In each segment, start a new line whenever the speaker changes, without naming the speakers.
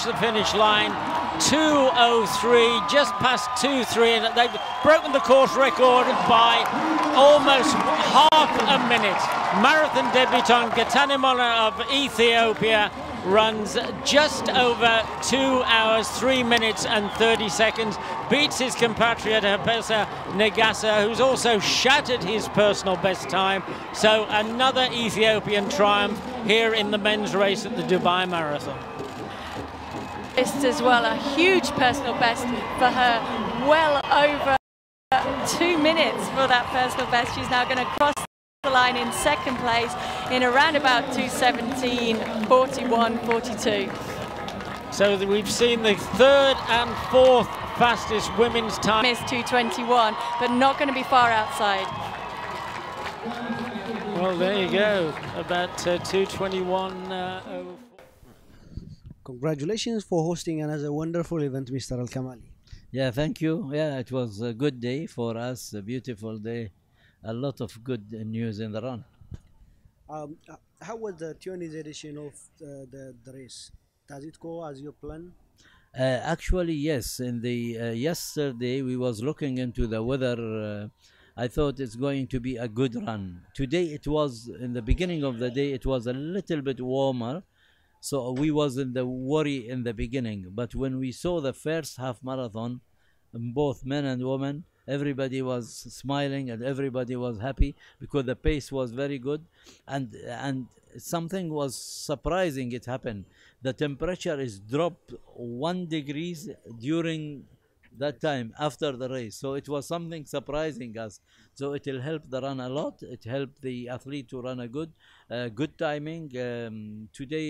reached the finish line, 2:03, just past 2:03, and they've broken the course record by almost half a minute. Marathon debutant Gatanimola of Ethiopia runs just over 2 hours, 3 minutes and 30 seconds, beats his compatriot Habesha Negasa, who's also shattered his personal best time. So another Ethiopian triumph here in the men's race at the Dubai Marathon.
It's as well a huge personal best for her, well over 2 minutes for that personal best. She's now going to cross the line in second place in around about 2:17:41:42.
So we've seen the third and fourth fastest women's time.
Missed 2:21, but not going to be far outside.
Well, there you go, about 2:21.
Congratulations for hosting another wonderful event, Mr. Al Kamali.
Yeah, thank you. Yeah, it was a good day for us, a beautiful day. A lot of good news in the run.
How was the 20th edition of the race? Does it go as you plan?
Actually, yes. In the yesterday, we was looking into the weather. I thought it's going to be a good run. Today, it was in the beginning of the day. It was a little bit warmer, so we was in the worry in the beginning. But when we saw the first half marathon, both men and women, everybody was smiling and everybody was happy because the pace was very good, and something was surprising. It happened. The temperature is dropped 1 degree during that time after the race, so it was something surprising us. So it will help the run a lot. It helped the athlete to run a good timing. Today,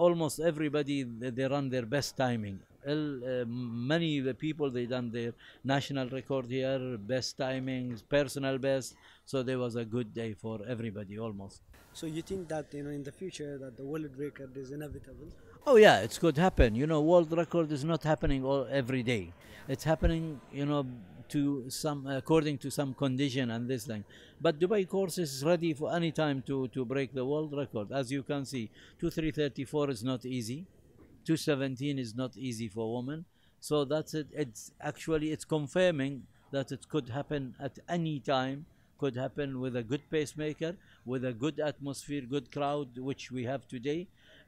almost everybody they run their best timing. Many of the people, they done their national record here, best timings, personal best. So there was a good day for everybody almost.
So you think that in the future that the world record is inevitable?
Oh yeah, it could happen. World record is not happening every day. It's happening, to some according to some condition and this thing. But Dubai course is ready for any time to break the world record. As you can see, 2:3:34 is not easy. 2:17 is not easy for women. So that's it. It's confirming that it could happen at any time. Could happen with a good pacemaker, with a good atmosphere, good crowd, which we have today.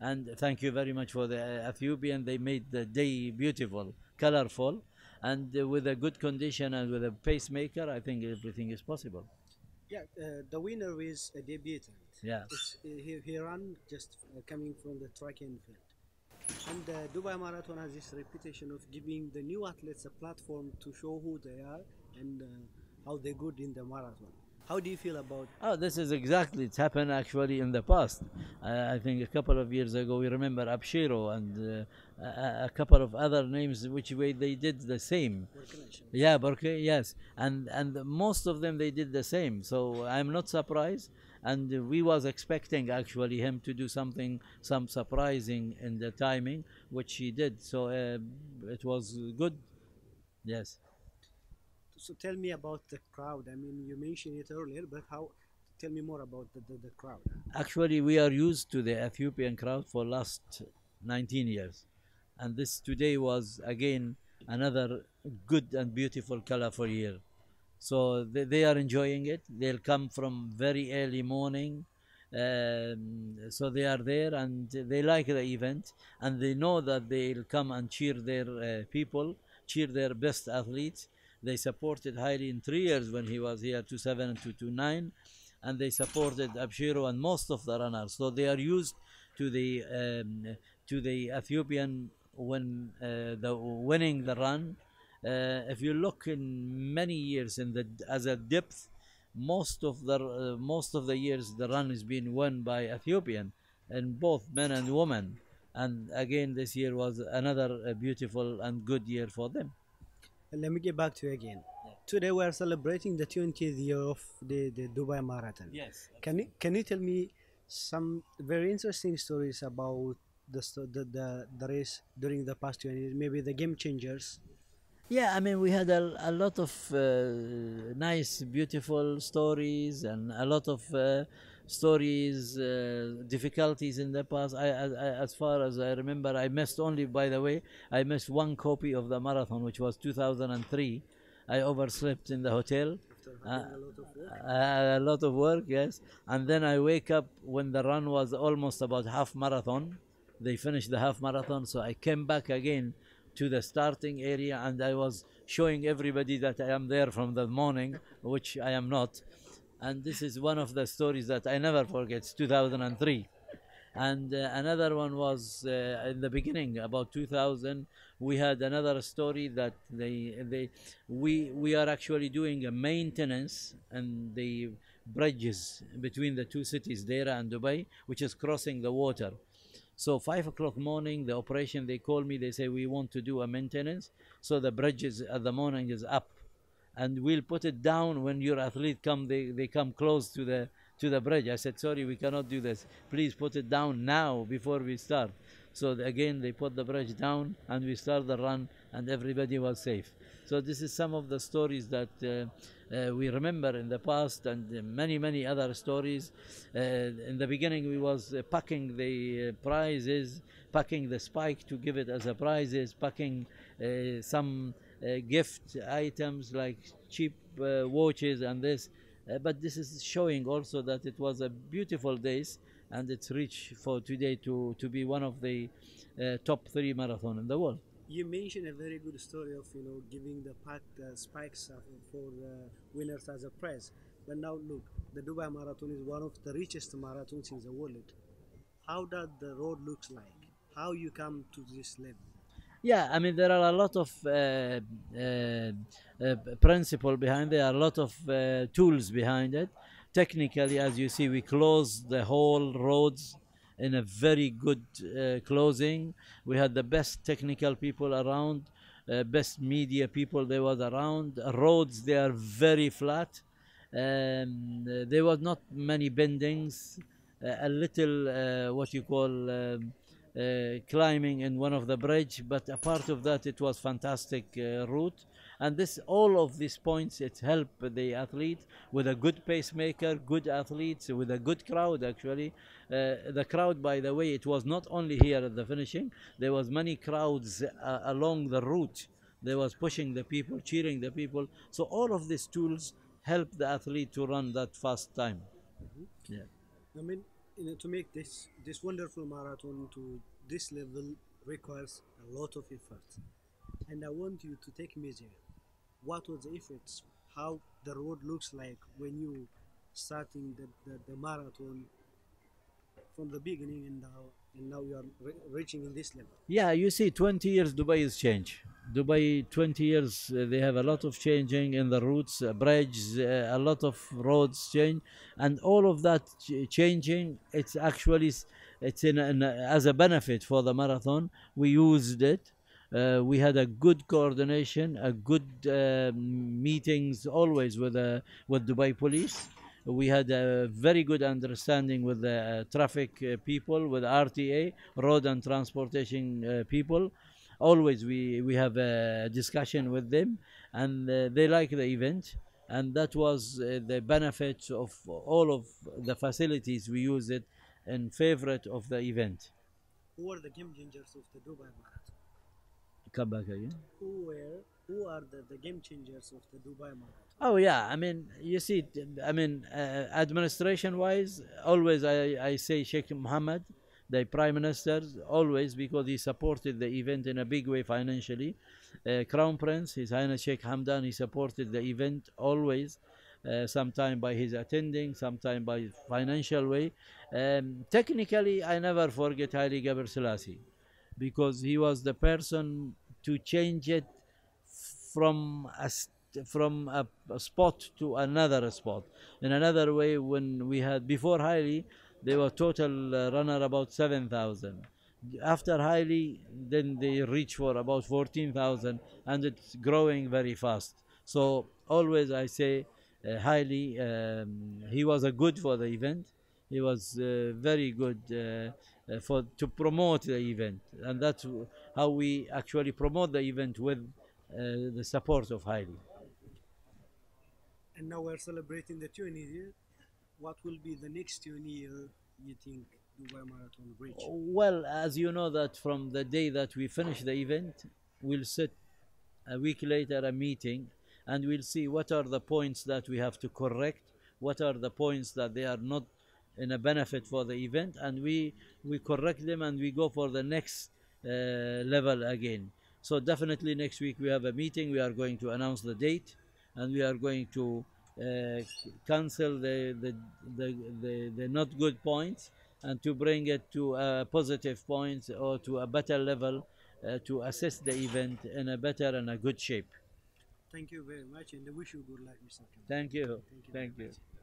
And thank you very much for the Ethiopian. They made the day beautiful, colorful, and with a good condition and with a pacemaker, I think everything is possible.
Yeah, the winner is a debutant.
Yeah.
He ran just coming from the track and field. And the Dubai Marathon has this reputation of giving the new athletes a platform to show who they are and how they're good in the marathon. How do you feel about?
Oh, this is exactly, it's happened actually in the past. I think a couple of years ago, we remember Abshiro and a couple of other names, which way they did the same. Yeah, Burke, yes. And most of them, they did the same. So I'm not surprised. And we was expecting actually him to do some surprising in the timing, which he did. So it was good. Yes.
So tell me about the crowd. I mean, you mentioned it earlier, but tell me more about the crowd.
Actually, we are used to the Ethiopian crowd for last 19 years. And this today was, again, another good and beautiful, colorful year. So they are enjoying it. They'll come from very early morning. So they are there and they like the event. And they know that they'll come and cheer their people, cheer their best athletes. They supported haile in 3 years when he was here, 2007 and 2009, and they supported Abshiro and most of the runners. So they are used to the Ethiopian when winning the run. If you look in many years as a depth, most of the years the run has been won by Ethiopian, and both men and women. And again, this year was another beautiful and good year for them.
Let me get back to you again. Yeah. Today we are celebrating the 20th year of the Dubai Marathon.
Yes.
Can you tell me some very interesting stories about the race during the past 20 years? Maybe the game changers.
Yeah, I mean, we had a lot of nice, beautiful stories and a lot of stories, difficulties in the past. As far as I remember, I missed only, by the way, I missed one copy of the marathon, which was 2003. I overslept in the hotel. A lot of work, yes. And then I wake up when the run was almost about half marathon. They finished the half marathon, so I came back again to the starting area, and I was showing everybody that I am there from the morning, which I am not. And this is one of the stories that I never forget. It's 2003. And another one was in the beginning, about 2000. We had another story that we are actually doing a maintenance and the bridges between the two cities, Deira and Dubai, which is crossing the water. So 5 o'clock morning, the operation, they call me, they say, we want to do a maintenance. So the bridges at the morning is up, and we'll put it down when your athlete come, they come close to the bridge. I said, sorry, we cannot do this. Please put it down now before we start. So again, they put the bridge down, and we start the run, and everybody was safe. So this is some of the stories that we remember in the past, and many other stories. In the beginning, we was packing the prizes, packing the spike to give it as a prizes, packing some gift items like cheap watches and this. But this is showing also that it was a beautiful days, and it's reached for today to be one of the top 3 marathon in the world.
You mentioned a very good story of giving the packed spikes for winners as a prize. But now look, the Dubai Marathon is one of the richest marathons in the world. How does the road looks like? How you come to this level?
Yeah, I mean, there are a lot of principle behind it, a lot of tools behind it. Technically, as you see, we closed the whole roads in a very good closing. We had the best technical people around, best media people they was around. Roads, they are very flat. There was not many bendings, a little what you call climbing in one of the bridge, but apart of that, it was fantastic route. And this, all of these points, it helped the athlete with a good pacemaker, good athletes, with a good crowd. Actually, the crowd, by the way, it was not only here at the finishing. There was many crowds along the route. They was pushing the people, cheering the people. So all of these tools help the athlete to run that fast time. Yeah.
I mean, to make this wonderful marathon to this level requires a lot of effort. And I want you to take me there. What was the efforts? How the road looks like when you starting the marathon from the beginning, and now you are reaching in this level?
Yeah, you see, 20 years Dubai is changed. Dubai, 20 years, they have a lot of changing in the routes, bridges, a lot of roads change, and all of that changing, it's actually, it's as a benefit for the marathon. We used it. We had a good coordination, a good meetings always with Dubai police. We had a very good understanding with the traffic people, with RTA, road and transportation people. Always we have a discussion with them, and they like the event, and that was the benefit of all of the facilities. We use it in favorite of the event.
Who are the game changers of the Dubai Marathon?
Come back again.
Who are the game changers of the Dubai Marathon?
Oh yeah, I mean, you see, I mean, administration wise, always I say Sheikh Mohammed, the Prime Minister, always, because he supported the event in a big way financially. Crown Prince, His Highness Sheikh Hamdan, he supported the event always, sometime by his attending, sometime by financial way. Technically, I never forget Haile Geber Selassie, because he was the person to change it from a spot to another spot. In another way, when we had, before Haile, they were total runner about 7,000. After Haile, then they reach for about 14,000, and it's growing very fast. So always I say Haile, he was a good for the event. He was very good to promote the event, and that's how we actually promote the event, with the support of Haile.
And now we're celebrating the 20th year. what will be the next year you think Dubai Marathon reach?
Well, as you know that from the day that we finish the event, we'll sit a week later a meeting and we'll see what are the points that we have to correct, what are the points that they are not in a benefit for the event, and we correct them and we go for the next level again. So definitely next week we have a meeting. We are going to announce the date and we are going to cancel the not good points and to bring it to a positive point or to a better level to assess the event in a better and a good shape.
Thank you very much, and I wish you good luck, Mr. Kamali.
Thank you.
Thank you
Thank
very
you.
much.